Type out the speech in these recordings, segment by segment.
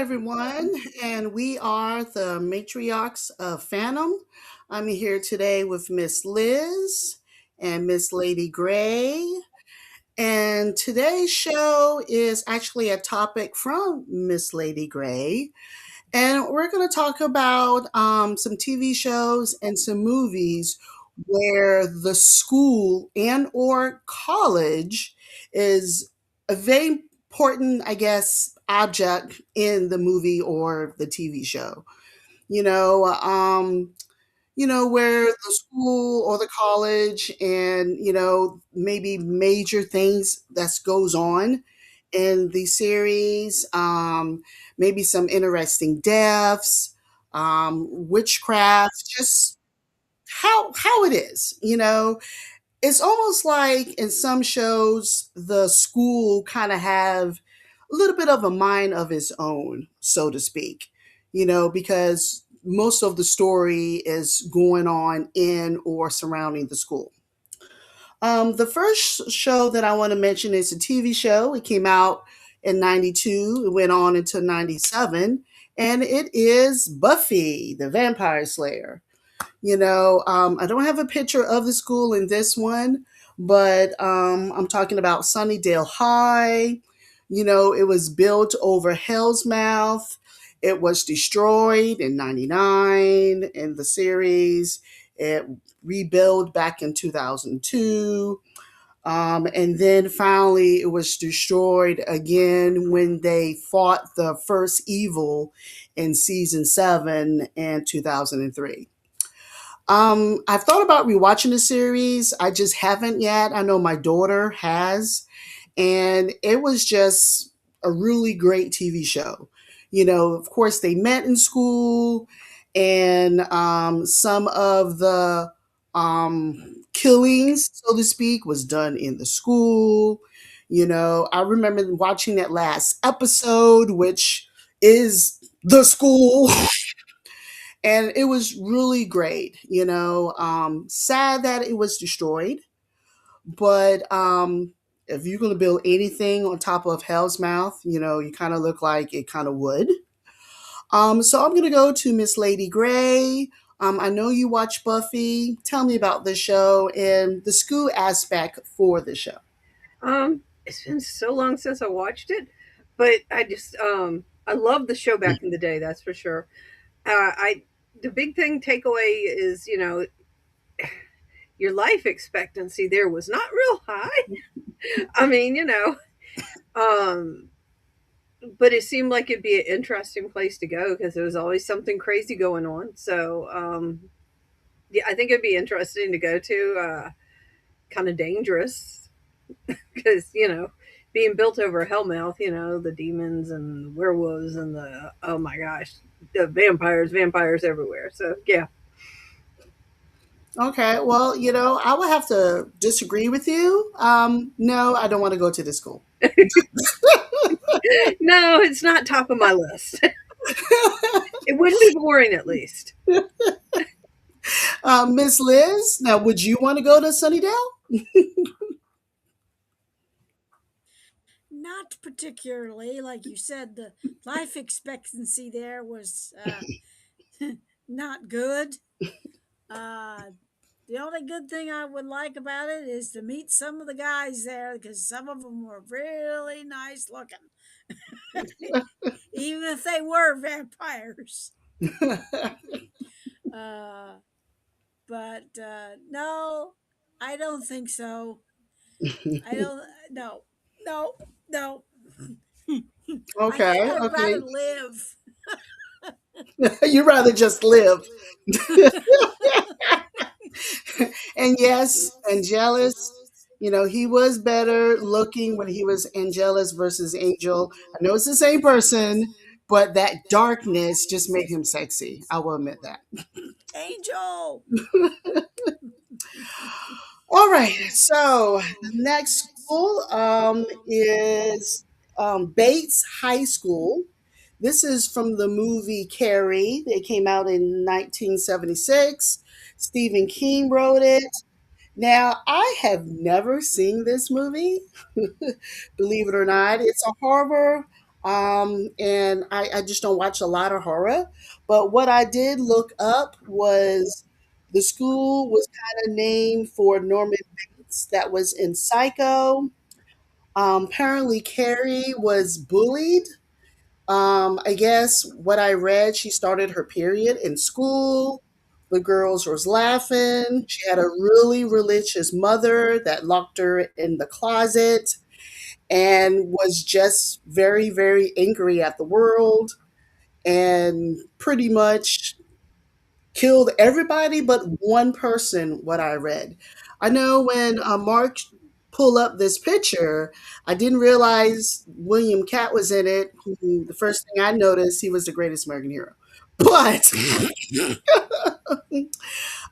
everyone, and we are the Matriarchs of Fandom. I'm here today with Miss Liz and Miss Lady Gray. And today's show is actually a topic from Miss Lady Gray. And we're going to talk about some TV shows and some movies where the school and or college is a very important, I guess, object in the movie or the TV show. You know, um, where the school or the college and, maybe major things that goes on in the series, maybe some interesting deaths, witchcraft, just how it is, it's almost like in some shows the school kind of have a little bit of a mind of its own, so to speak, because most of the story is going on in or surrounding the school. The first show that I want to mention is a TV show. It came out in 92, it went on until 97, and it is Buffy the Vampire Slayer. I don't have a picture of the school in this one, but I'm talking about Sunnydale High. It was built over Hell's Mouth. It was destroyed in 99 in the series. It rebuilt back in 2002. And then finally, it was destroyed again when they fought the first evil in season 7 in 2003. I've thought about rewatching the series. I just haven't yet. I know my daughter has, and it was just a really great TV show. Of course, they met in school, and some of the killings, so to speak, was done in the school. I remember watching that last episode, which is the school. And it was really great. Sad that it was destroyed, but if you're going to build anything on top of Hell's Mouth, you kind of look like it kind of would. So I'm going to go to Miss Lady Gray. I know you watch Buffy. Tell me about the show and the school aspect for the show. It's been so long since I watched it, but I love the show back in the day. That's for sure. I The big thing takeaway is your life expectancy there was not real high. I mean, um, but it seemed like it'd be an interesting place to go because there was always something crazy going on. So yeah, I think it'd be interesting to go to. Kind of dangerous because being built over Hellmouth, the demons and werewolves and the oh my gosh, the vampires everywhere. So yeah. Okay, well, I would have to disagree with you. No, I don't want to go to this school. No, it's not top of my list. It wouldn't be boring, at least. Miss Liz, now would you want to go to Sunnydale? Not particularly. Like you said, the life expectancy there was not good. Uh, the only good thing I would like about it is to meet some of the guys there because some of them were really nice looking, even if they were vampires. Uh, but no, I don't think so. I don't. No, no, no. I think Okay, I'd okay. rather live. You'd rather just live. And yes, Angelus, he was better looking when he was Angelus versus Angel. I know it's the same person, but that darkness just made him sexy. I will admit that. Angel. All right, so the next school is Bates High School. This is from the movie Carrie. It came out in 1976. Stephen King wrote it. Now, I have never seen this movie, believe it or not. It's a horror And I just don't watch a lot of horror. But what I did look up was the school was kind of named for Norman Bates that was in Psycho. Apparently, Carrie was bullied. I guess what I read, she started her period in school. The girls was laughing. She had a really religious mother that locked her in the closet and was just very, very angry at the world and pretty much killed everybody but one person, what I read. I know when Mark pulled up this picture, I didn't realize William Cat was in it. Who the first thing I noticed, he was the greatest American hero. But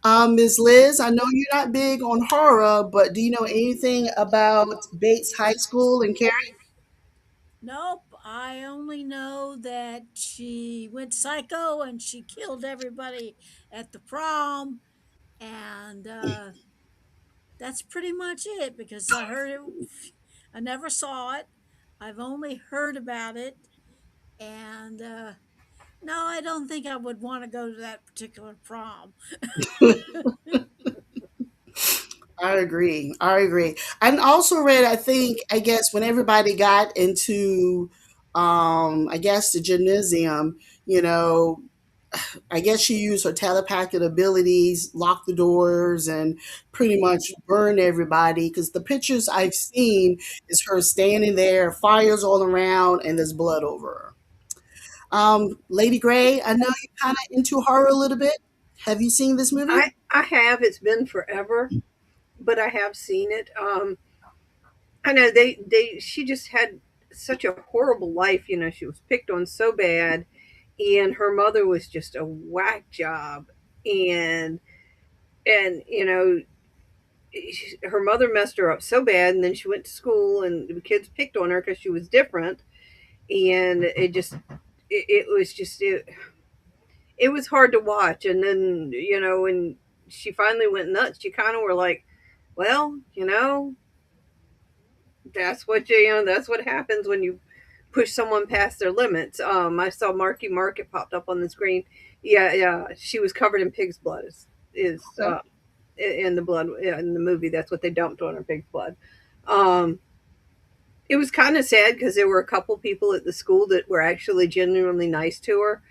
Ms. Liz, I know you're not big on horror, but do you know anything about Bates High School in Cary? Nope, I only know that she went psycho and she killed everybody at the prom, and that's pretty much it because I heard it. I never saw it. I've only heard about it, and no, I don't think I would want to go to that particular prom. I agree. I agree. I also read, I think, I guess when everybody got into I guess the gymnasium, you know, I guess she used her telepathic abilities, lock the doors, and pretty much burn everybody. Because the pictures I've seen is her standing there, fires all around, and there's blood over her. Lady Gray, I know you're kind of into horror a little bit. Have you seen this movie? I have. It's been forever, but I have seen it. I know they she just had such a horrible life. You know, she was picked on so bad, and her mother was just a whack job, and you know her mother messed her up so bad, and then she went to school, and the kids picked on her because she was different, and it was just it was hard to watch. And then when she finally went nuts, you kind of were like, well, that's that's what happens when you push someone past their limits. I saw Marky Mark, it popped up on the screen. Yeah, yeah, she was covered in pig's blood. Is Okay. in the blood, yeah, in the movie? That's what they dumped on her, pig's blood. Um, it was kind of sad because there were a couple people at the school that were actually genuinely nice to her.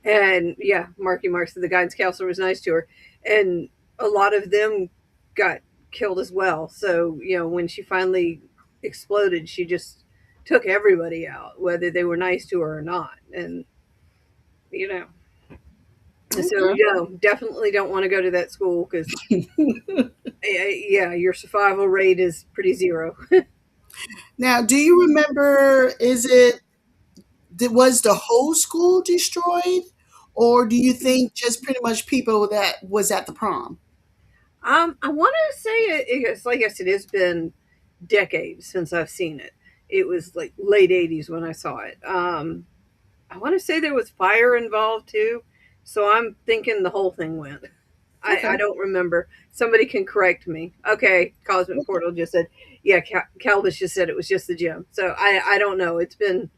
And yeah, Marky Mark, the guidance counselor, was nice to her, and a lot of them got killed as well. So when she finally exploded, she just took everybody out, whether they were nice to her or not. And you know, so Okay. definitely don't want to go to that school because yeah, your survival rate is pretty zero. Now, do you remember? Is it was the whole school destroyed, or do you think just pretty much people that was at the prom? I want to say it's like I said, it's been decades since I've seen it. It was like late '80s when I saw it. I want to say there was fire involved too, so I'm thinking the whole thing went. I Okay. don't remember. Somebody can correct me. Okay, Cosmic Portal just said, yeah, Calvis just said it was just the gym. So I don't know. It's been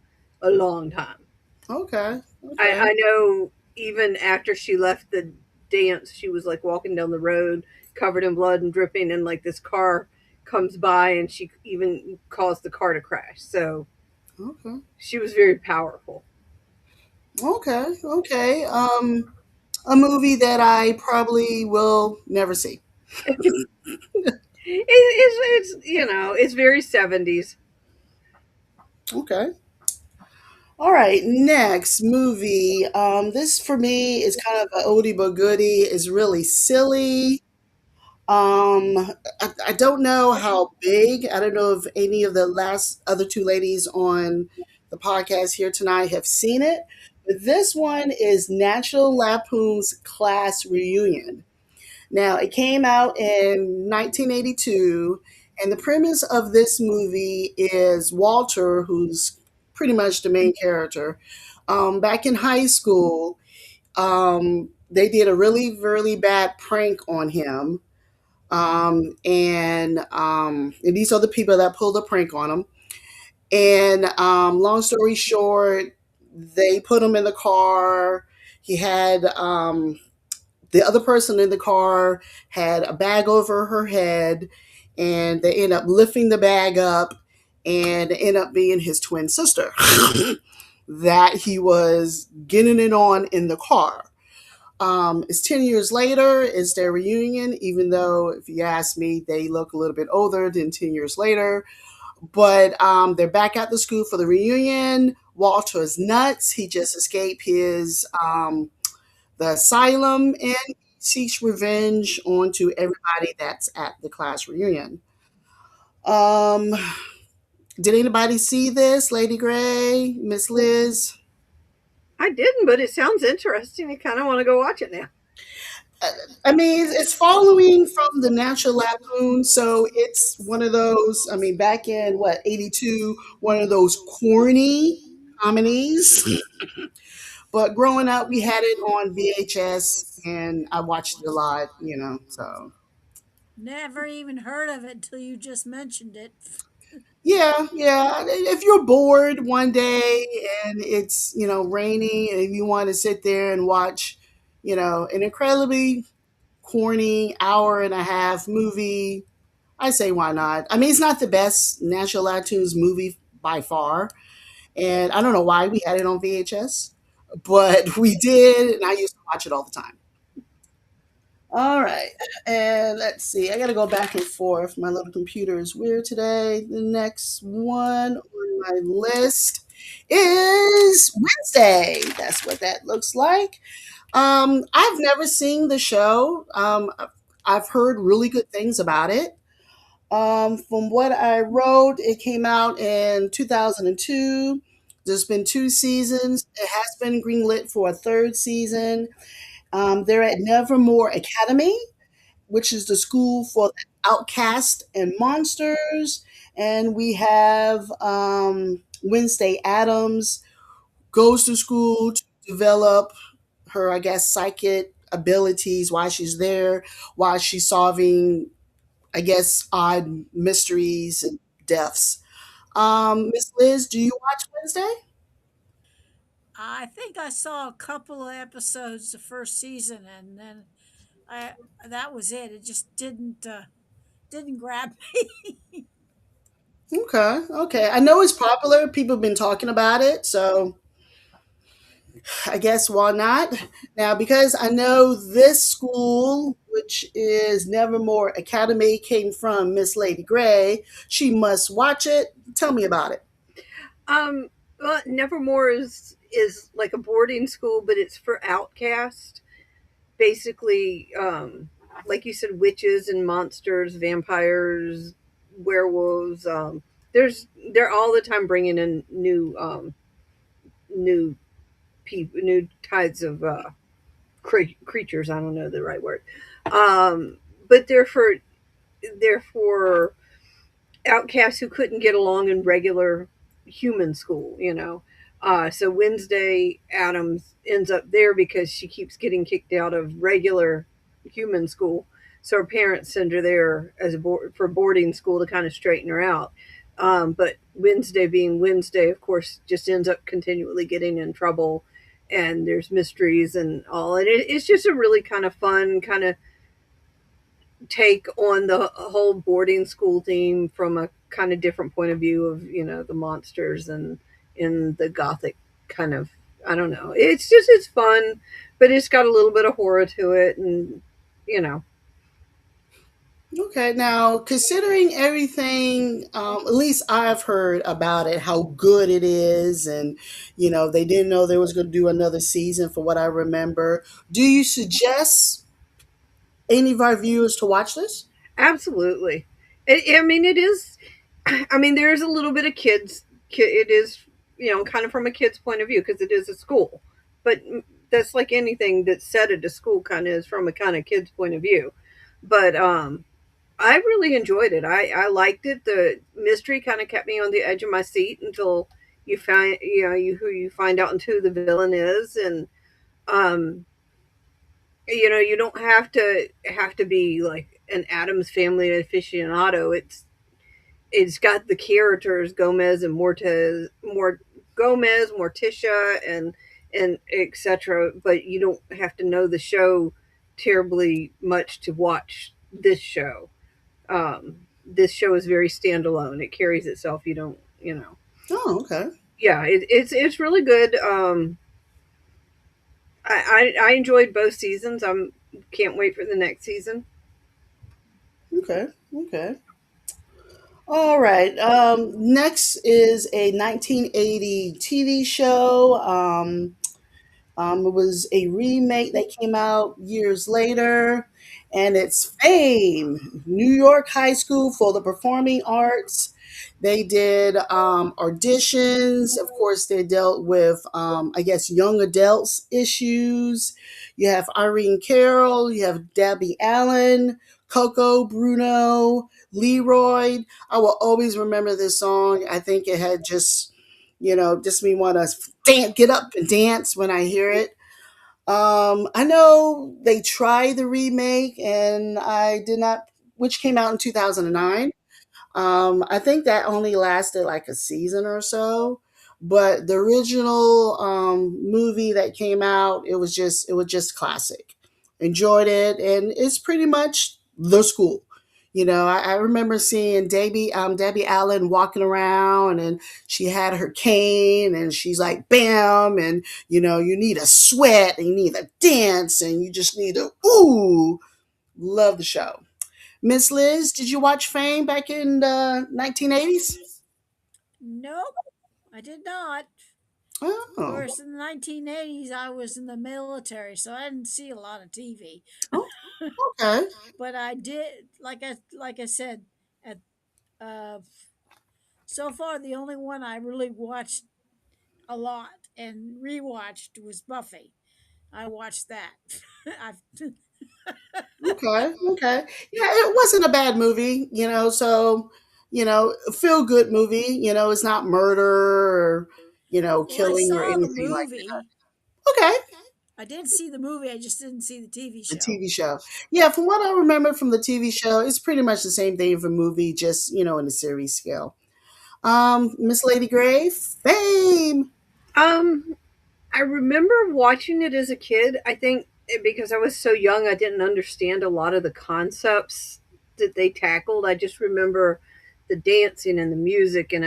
a long time. Okay. I Okay. know even after she left the dance, she was like walking down the road covered in blood and dripping, and like this car comes by, and she even caused the car to crash. So Okay. she was very powerful. Okay. Okay. A movie that I probably will never see. It's it's very '70s. Okay. All right. Next movie. This for me is kind of an oldie but goodie. Is really silly. Um, I don't know how big. I don't know if any of the last other two ladies on the podcast here tonight have seen it, but this one is National Lampoon's Class Reunion. Now, it came out in 1982, and the premise of this movie is Walter, who's pretty much the main character. Back in high school, they did a really, really bad prank on him, and these are the people that pulled a prank on him. And long story short, they put him in the car. He had the other person in the car had a bag over her head, and they end up lifting the bag up, and it ended up being his twin sister that he was getting it on in the car. It's 10 years later, it's their reunion, even though, if you ask me, they look a little bit older than 10 years later. But they're back at the school for the reunion. Walter is nuts. He just escaped the asylum, and he seeks revenge onto everybody that's at the class reunion. Um, did anybody see this? Lady Gray, Miss Liz? I didn't, but it sounds interesting. I kind of want to go watch it now. Uh, I mean, it's following from the Natural Lampoon, so it's one of those. I mean, back in what '82, one of those corny comedies. But growing up, we had it on VHS, and I watched it a lot. So Never even heard of it until you just mentioned it. yeah, yeah. If you're bored one day and it's rainy, and you want to sit there and watch, an incredibly corny hour and a half movie, I say why not? I mean, it's not the best National Lampoon's movie by far, and I don't know why we had it on VHS, but we did, and I used to watch it all the time. All right, and let's see. I got to go back and forth. My little computer is weird today. The next one on my list is Wednesday. That's what that looks like. I've never seen the show. I've heard really good things about it. From what I wrote, it came out in 2002. There's been two seasons. It has been greenlit for a third season. They're at Nevermore Academy, which is the school for the outcast and monsters. And we have Wednesday Adams goes to school to develop her, I guess, psychic abilities while she's there, while she's solving, I guess, odd mysteries and deaths. Miss Liz, do you watch Wednesday? I think I saw a couple of episodes the first season, and then I that was it. It just didn't grab me. Okay, okay. I know it's popular. People have been talking about it, so I guess why not? Now, because I know this school, which is Nevermore Academy, came from Miss Lady Gray, she must watch it. Tell me about it. Um, well, Nevermore is like a boarding school, but it's for outcasts. Basically, like you said, witches and monsters, vampires, werewolves. They're all the time bringing in new people, new types of creatures. I don't know the right word, but they're for outcasts who couldn't get along in regular human school. So Wednesday Adams ends up there because she keeps getting kicked out of regular human school. So her parents send her there as for boarding school to kind of straighten her out. But Wednesday, being Wednesday, of course, just ends up continually getting in trouble, and there's mysteries and all. And it's just a really kind of fun kind of take on the whole boarding school theme from a kind of different point of view of the monsters and in the gothic kind of. I don't know, it's fun, but it's got a little bit of horror to it, and you know Okay, now considering everything, at least I've heard about it, how good it is, and they didn't know they was going to do another season, for what I remember. Do you suggest any of our viewers to watch this? absolutely. I mean, it is. I mean, there is a little bit of it is, kind of from a kid's point of view because it is a school, but that's like anything that's set at a school kind of is from a kind of kid's point of view. But I really enjoyed it. I liked it. The mystery kind of kept me on the edge of my seat until you find who you find out and who the villain is, and um, you don't have to be like an Adams Family aficionado. it's got the characters Gomez and Gomez, Morticia, and etc. But you don't have to know the show terribly much to watch this show. This show is very standalone. It carries itself. You don't, you know. Oh, okay. Yeah, it's really good. I enjoyed both seasons. I'm can't wait for the next season. Okay. Okay. All right. Next is a 1980 TV show. It was a remake that came out years later, and it's Fame, New York High School for the Performing Arts. They did auditions. Of course, they dealt with, I guess, young adults issues. You have Irene Carroll, you have Debbie Allen, Coco, Bruno, Leroy. I will always remember this song. I think it had just me want to get up and dance when I hear it. I know they tried the remake, and I did not, which came out in 2009. I think that only lasted like a season or so. But the original movie that came out, it was just classic. Enjoyed it, and it's pretty much the school. I remember seeing Debbie Allen walking around, and she had her cane, and she's like, "Bam!" And you need a sweat, and you need a dance, and you just need a ooh. Love the show. Miss Liz, did you watch Fame back in the 1980s? Nope, I did not. Of Oh, course, in the 1980s, I was in the military, so I didn't see a lot of TV. oh, okay, But I did, like I said, at uh, so far the only one I really watched a lot and rewatched was Buffy. I watched that. I've, okay, okay. Yeah, it wasn't a bad movie, so a feel good movie. It's not murder or well, I killing or saw the anything like movie. that. Okay, I did see the movie. I just didn't see the TV the show. TV show. Yeah, from what I remember from the TV show, it's pretty much the same thing for movie, just in a series scale. Miss Lady Grave, Fame. Um, I remember watching it as a kid. I think because I was so young, I didn't understand a lot of the concepts that they tackled. I just remember the dancing and the music, and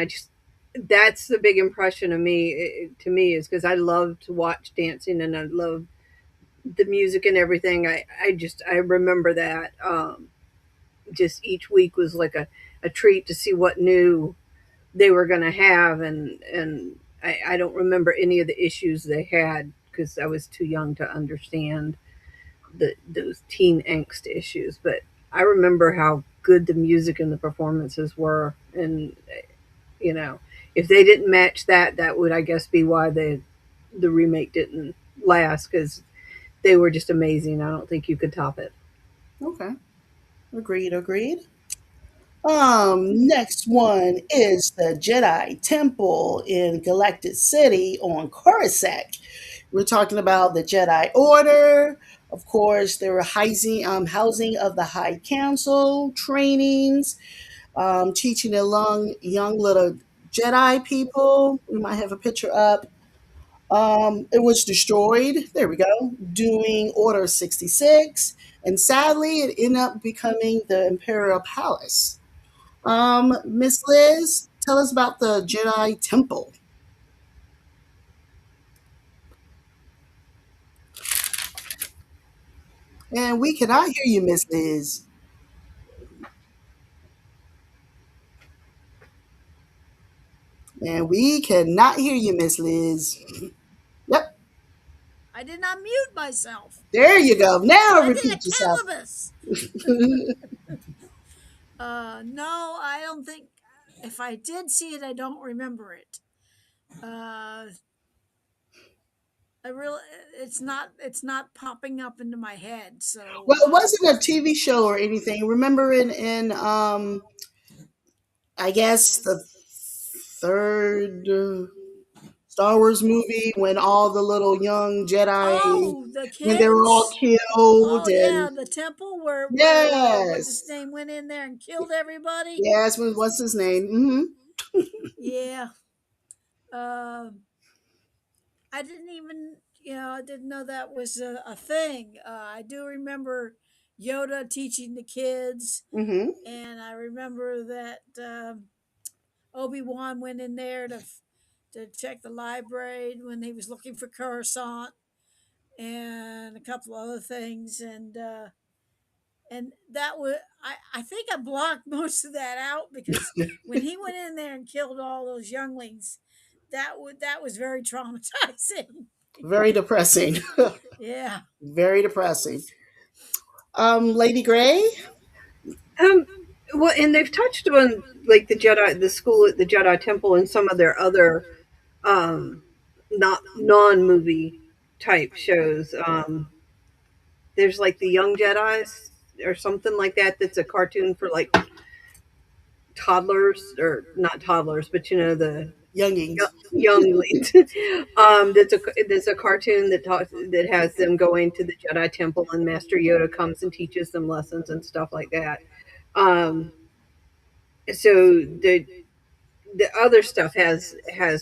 that's the big impression of me to me is because I love to watch dancing and I love the music and everything. I remember that. Just each week was like a treat to see what new they were going to have, and I don't remember any of the issues they had because I was too young to understand those teen angst issues. But I remember how good the music and the performances were, and you know, if they didn't match that, that would I guess be why the remake didn't last because they were just amazing. I don't think you could top it. Okay, agreed, agreed. Next one is the Jedi Temple in Galactic City on Coruscant. We're talking about the Jedi Order. Of course, there were housing of the High Council, trainings, teaching the young little Jedi people. We might have a picture up. It was destroyed. There we go. Doing Order 66. And sadly, it ended up becoming the Imperial Palace. Miss Liz, tell us about the Jedi Temple. And we cannot hear you, Miss Liz. And we cannot hear you, Miss Liz. Yep, I did not mute myself. there you go. Now I did a repeat yourself. cannabis. No, I don't think. If I did see it, I don't remember it. Uh, I really, it's not popping up into my head. So, Well, it wasn't a TV show or anything. Remember in I guess the third. Star Wars movie when all the little young Jedi, Oh, the when they were all kids. killed, Oh yeah, and the temple where what's his yes, name went in there and killed everybody. yes, what's his name? Yeah. Um, I didn't even, I didn't know that was a thing. I do remember Yoda teaching the kids, Mm-hmm. and I remember that Obi Wan went in there to check the library when he was looking for Coruscant and a couple of other things, and that was I think I blocked most of that out because when he went in there and killed all those younglings, that was very traumatizing. Very depressing. Yeah. Very depressing. Lady Gray. Um, well, and they've touched on like the Jedi, the school at the Jedi Temple, and some of their other um, not non-movie type shows. There's like the Young Jedi's or something like that. That's a cartoon for like toddlers or not toddlers, but the Youngings. younglings. That's a cartoon that talks that has them going to the Jedi Temple, and Master Yoda comes and teaches them lessons and stuff like that. Um, so the other stuff has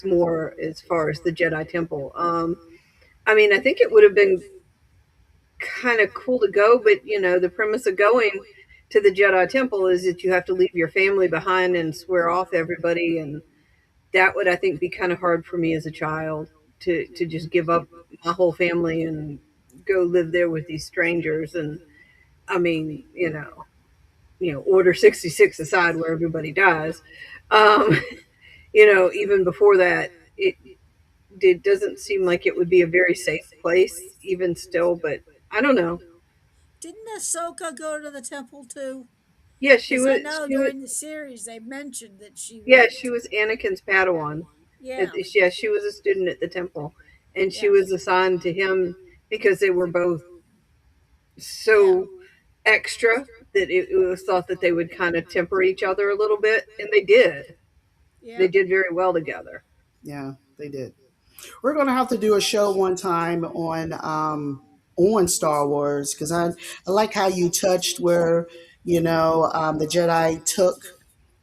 more as far as the Jedi Temple. I mean, I think it would have been kind of cool to go, but the premise of going to the Jedi Temple is that you have to leave your family behind and swear off everybody, and that would I think be kind of hard for me as a child to just give up my whole family and go live there with these strangers. And I mean, Order 66 aside, where everybody dies. Um, even before that, it doesn't seem like it would be a very safe place, even still. But I don't know. Didn't Ahsoka go to the temple too? Yeah, she Because I was. know She was. during the series they mentioned that she Yeah, went. she was Anakin's Padawan. Yeah. Yeah, she was a student at the temple, and she Yeah. was assigned to him because they were both Yeah. so extra that it was thought that they would kind of temper each other a little bit, and they did. They Yeah. did very well together. Yeah, they did. We're gonna have to do a show one time on Star Wars because I like how you touched where the Jedi took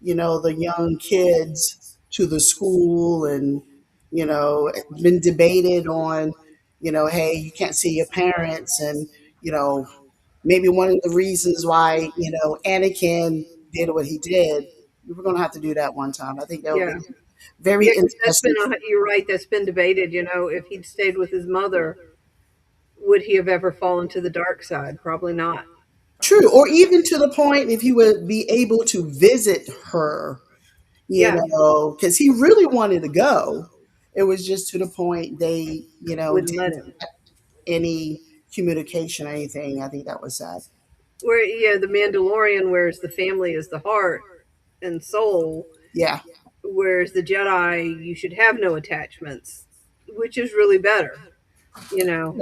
the young kids to the school and been debated on hey, you can't see your parents, and you know maybe one of the reasons why Anakin did what he did. We're gonna have to do that one time. I think that would Yeah, be very yeah, because that's been interesting. you're right. That's been debated. If he'd stayed with his mother, would he have ever fallen to the dark side? Probably not. True, or Probably not. even to the point if he would be able to visit her, Yeah, because he really wanted to go. It was just to the point they, wouldn't let didn't him. have any communication or anything. I think that was sad. Where the Mandalorian, whereas the family is the heart and soul, Yeah. whereas the Jedi, you should have no attachments, which is really better. You know,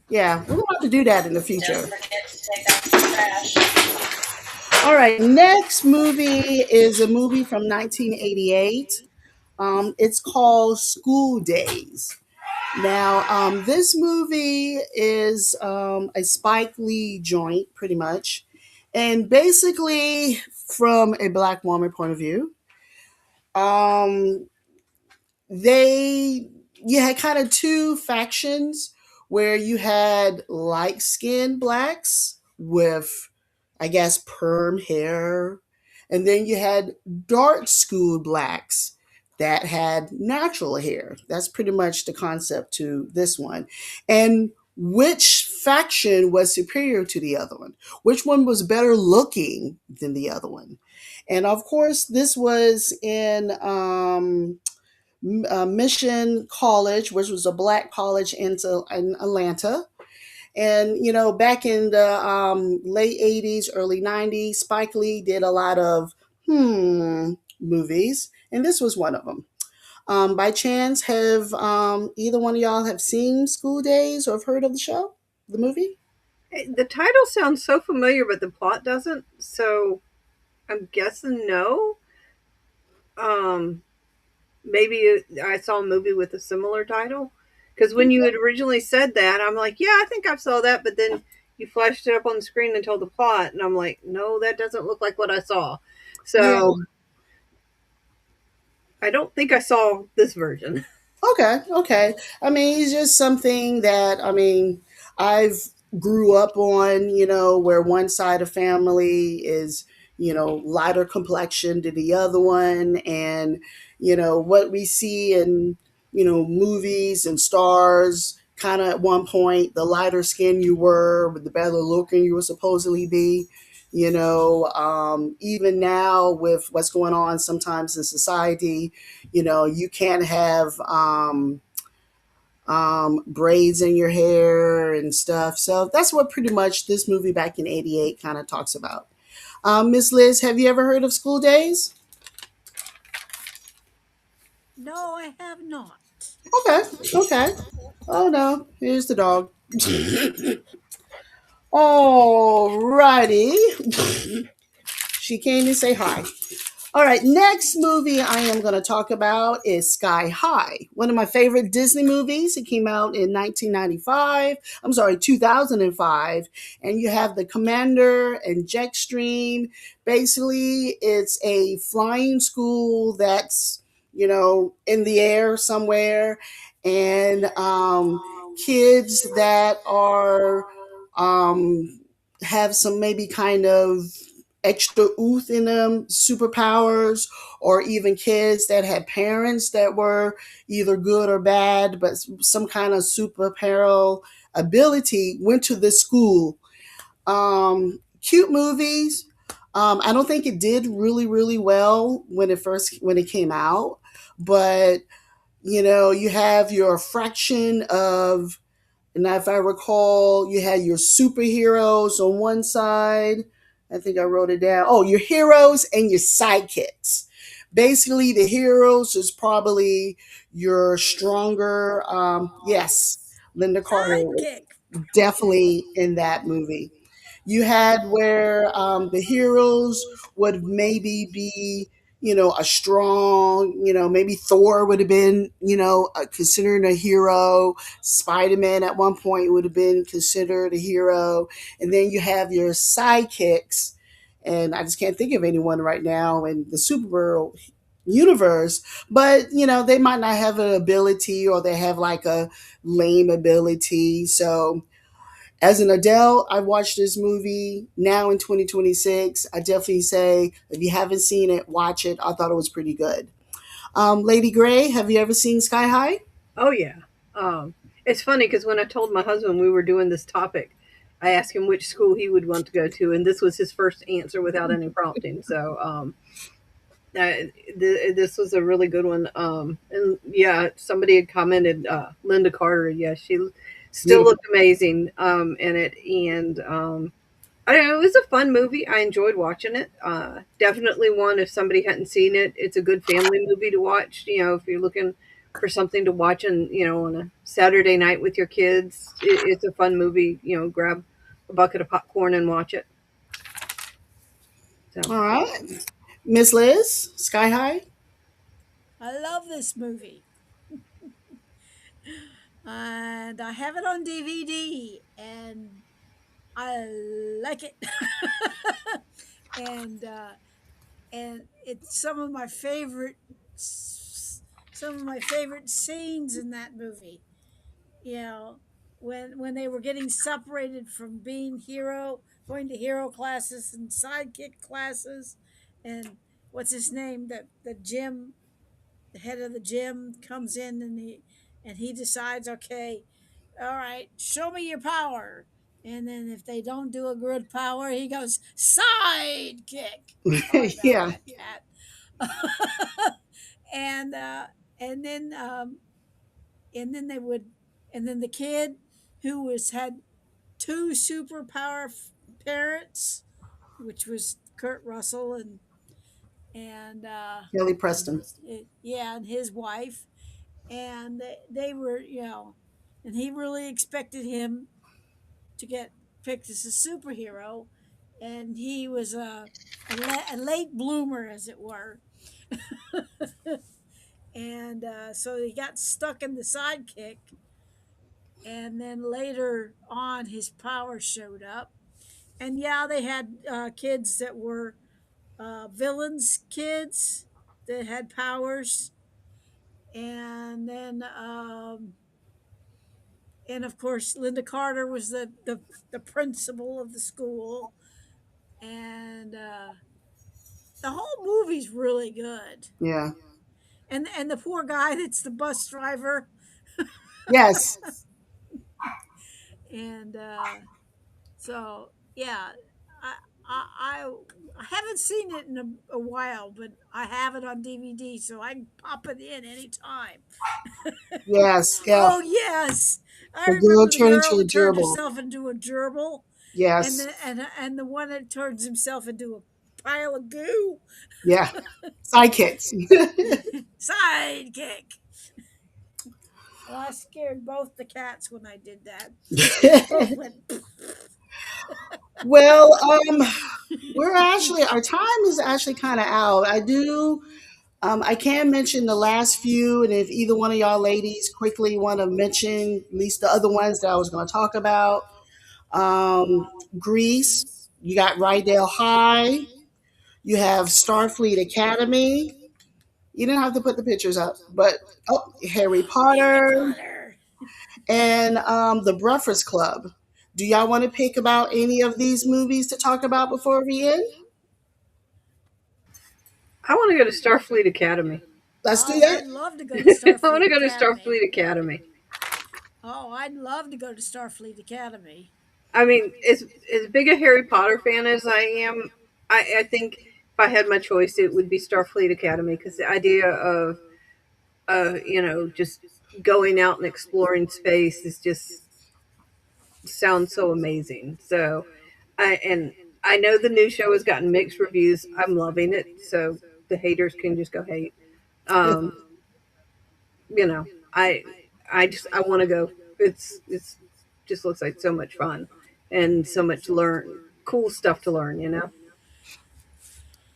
Yeah, we're going to have to do that in the future. Don't forget to take out the trash. All right, next movie is a movie from 1988. It's called School Days. Now, this movie is a Spike Lee joint, pretty much. And basically, from a black woman point of view, um, they you had kind of two factions where you had light skinned blacks with, I guess, perm hair, and then you had dark school blacks that had natural hair. That's pretty much the concept to this one. And which faction was superior to the other one? Which one was better looking than the other one? And of course, this was in Mission College, which was a black college in Atlanta. And, back in the late 80s, early 90s, Spike Lee did a lot of movies, and this was one of them. By chance, have either one of y'all have seen School Days or have heard of the show, the movie? the title sounds so familiar, but the plot doesn't. So I'm guessing no. Um, maybe I saw a movie with a similar title. Because when you had originally said that, I'm like, yeah, I think I saw that. But then you flashed it up on the screen and told the plot, and I'm like, no, that doesn't look like what I saw. Yeah. So I don't think I saw this version. Okay, okay. I mean, it's just something that I've grew up on. Where one side of family is lighter complexion to the other one, and what we see in movies and stars. Kind of at one point, the lighter skin you were, the better looking you were supposedly be. Even now with what's going on sometimes in society, you can't have braids in your hair and stuff. So that's what pretty much this movie back in '88 kind of talks about. Miss Liz, have you ever heard of School Days? No, I have not. Okay, okay. Oh no, here's the dog. Alrighty. She came to say hi. All right, next movie I am going to talk about is Sky High, one of my favorite Disney movies. It came out in 1995. I'm sorry, 2005. And you have the Commander and Jetstream. Basically, it's a flying school that's, in the air somewhere. And kids that are, have some maybe kind of extra ooth in them, superpowers, or even kids that had parents that were either good or bad, but some kind of superpower ability went to this school. Cute movies. I don't think it did really, really well when it came out, but you have your fraction of, and if I recall, you had your superheroes on one side. I think I wrote it down. Oh, your heroes and your sidekicks. Basically, the heroes is probably your stronger. Yes, Linda Carter was Sidekick. definitely in that movie. You had where the heroes would maybe be, a strong, maybe Thor would have been, considered a hero. Spider Man at one point would have been considered a hero. And then you have your sidekicks. And I just can't think of anyone right now in the Supergirl universe, but they might not have an ability, or they have like a lame ability. So as an adult, I watched this movie now in 2026. I definitely say if you haven't seen it, watch it. I thought it was pretty good. Lady Gray, have you ever seen Sky High? Oh yeah. It's funny because when I told my husband we were doing this topic, I asked him which school he would want to go to, and this was his first answer without any prompting. So this was a really good one. And yeah, somebody had commented, Linda Carter. Yeah, she still Beautiful. looked amazing in it, and I don't know. It was a fun movie. I enjoyed watching it. Definitely one if somebody hadn't seen it. It's a good family movie to watch. If you're looking for something to watch and on a Saturday night with your kids, it's a fun movie. Grab a bucket of popcorn and watch it. So, All right. Miss Liz, Sky High? I love this movie. And I have it on DVD and I like it. and it's some of my favorite scenes in that movie. You know, when they were getting separated from being going to hero classes and sidekick classes, and what's his name? The gym, the head of the gym comes in and he decides, okay, all right, show me your power. And then if they don't do a good power, he goes sidekick. Sorry about Yeah. that, cat. and and then and then they would and then the kid who was had two parents, which was Kurt Russell and Kelly Preston. yeah, and his wife, and they were and he really expected him to get picked as a superhero, and he was a late bloomer, as it were. and so he got stuck in the sidekick. And then later on, his power showed up. And yeah, they had kids that were villains' kids that had powers, and then and of course Linda Carter was the principal of the school, and the whole movie's really good. Yeah. And the poor guy that's the bus driver, Yes. and so yeah, I I I haven't seen it in a while, but I have it on DVD, so I can pop it in anytime. Yes. Yeah. Oh yes, I The girl remember the turned girl into a that turned gerbil. herself into a gerbil, and Yes. the one that turns himself into a pile of goo. Yeah. Sidekicks. Sidekick. Well, I scared both the cats when I did that. Both went. Well, we're actually our time is actually kind of out. I can mention the last few, and if either one of y'all ladies quickly want to mention at least the other ones that I was going to talk about, Greece, you got Rydell High, you have Starfleet Academy. You didn't have to put the pictures up, but oh, Harry Harry Potter Potter. and the Breakfast Club. Do y'all want to pick about any of these movies to talk about before we end? I want to go to Starfleet Academy. Let's do Oh, that. I'd love to go to I want Starfleet to go to Academy. Starfleet Academy. Oh, I'd love to go to Starfleet Academy. I mean, as big a Harry Potter fan as I am, I think if I had my choice, it would be Starfleet Academy because the idea of just going out and exploring space is just sounds so amazing. So, I know the new show has gotten mixed reviews. I'm loving it, so the haters can just go hate. Um, you know, I I want to go. It's just looks like so much fun and so much learn cool stuff to learn.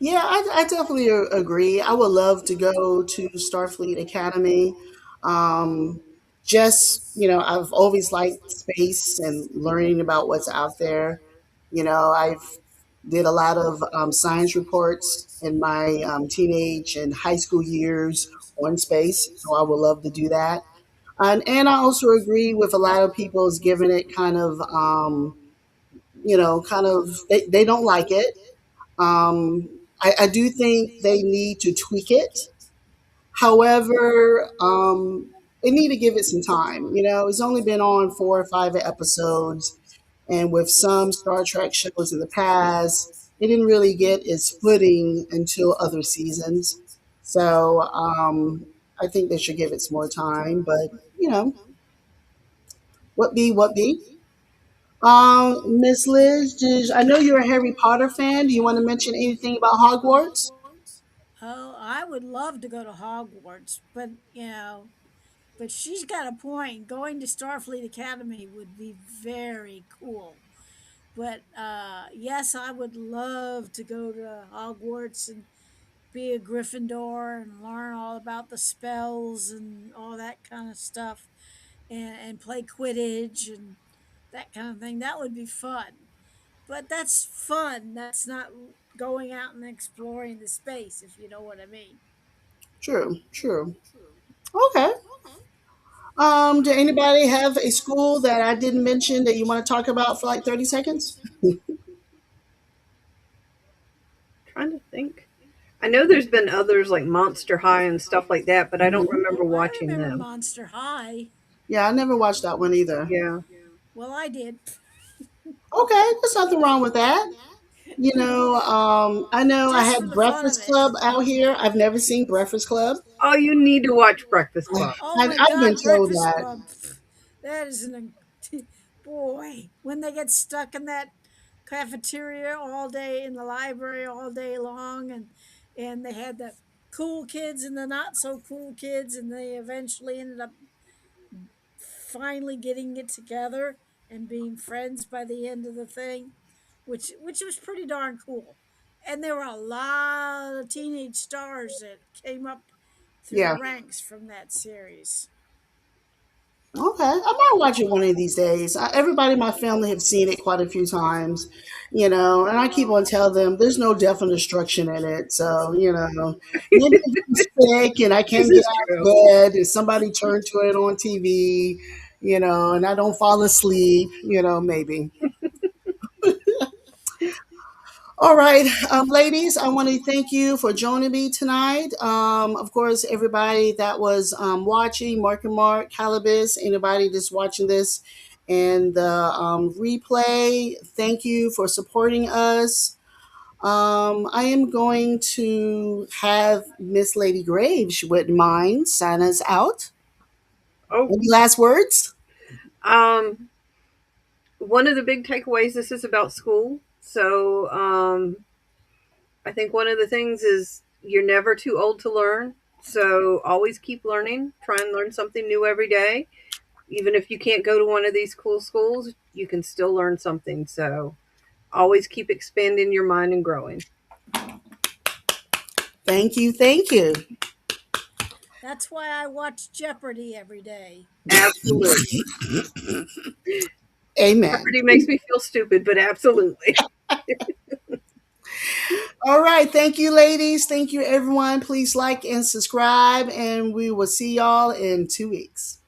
Yeah, I definitely agree. I would love to go to Starfleet Academy. Um, I've always liked space and learning about what's out there. I've did a lot of science reports in my teenage and high school years on space, so I would love to do that. And I also agree with a lot of people's giving it kind of they don't like it. I do think they need to tweak it. However, they need to give it some time. It's only been on 4 or 5 episodes, and with some Star Trek shows in the past, it didn't really get its footing until other seasons. So I think they should give it some more time. But you know, what be what be. Miss Liz, I know you're a Harry Potter fan. Do you want to mention anything about Hogwarts? Oh, I would love to go to Hogwarts, but but she's got a point. Going to Starfleet Academy would be very cool. But yes, I would love to go to Hogwarts and be a Gryffindor and learn all about the spells and all that kind of stuff, and play Quidditch and that kind of thing. That would be fun. But that's fun. That's not going out and exploring the space, if you know what I mean. True, true. Okay. Did anybody have a school that I didn't mention that you want to talk about for like 30 seconds? Trying to think. I know there's been others like Monster High and stuff like that, but I don't Hmm. remember Oh, I watching remember them. Monster High. Yeah, I never watched that one either. Yeah. Well, I did. Okay, there's nothing wrong with that. I know I Just for had the fun of Breakfast it. Club out here. I've never seen Breakfast Club. Oh, you need to watch Breakfast Club. Oh my I've been God, told Breakfast that. Club. That is an boy. When they get stuck in that cafeteria all day, in the library all day long, and they had the cool kids and the not so cool kids, and they eventually ended up finally getting it together and being friends by the end of the thing, which was pretty darn cool. And there were a lot of teenage stars that came up through the Yeah. ranks from that series. Okay, I might watch it one of these days. Everybody in my family have seen it quite a few times, and I keep on telling them there's no death and destruction in it. So, maybe if I'm sick and I This can't get is out of true. bed and somebody turned to it on TV, and I don't fall asleep, maybe. All right, ladies, I want to thank you for joining me tonight. Of course, everybody that was watching, Mark and Mark, Calibus, anybody that's watching this and the replay, thank you for supporting us. I am going to have Miss Lady Graves, she wouldn't mind, sign us out. Oh, Any last words? um, one of the big takeaways, this is about school. So, I think one of the things is you're never too old to learn. So always keep learning. Try and learn something new every day. Even if you can't go to one of these cool schools, you can still learn something. So always keep expanding your mind and growing. Thank you. Thank you. That's why I watch Jeopardy every day. Absolutely. Amen. Jeopardy makes me feel stupid, but absolutely. All right. Thank you, ladies. Thank you, everyone. Please like and subscribe, and we will see y'all in 2 weeks.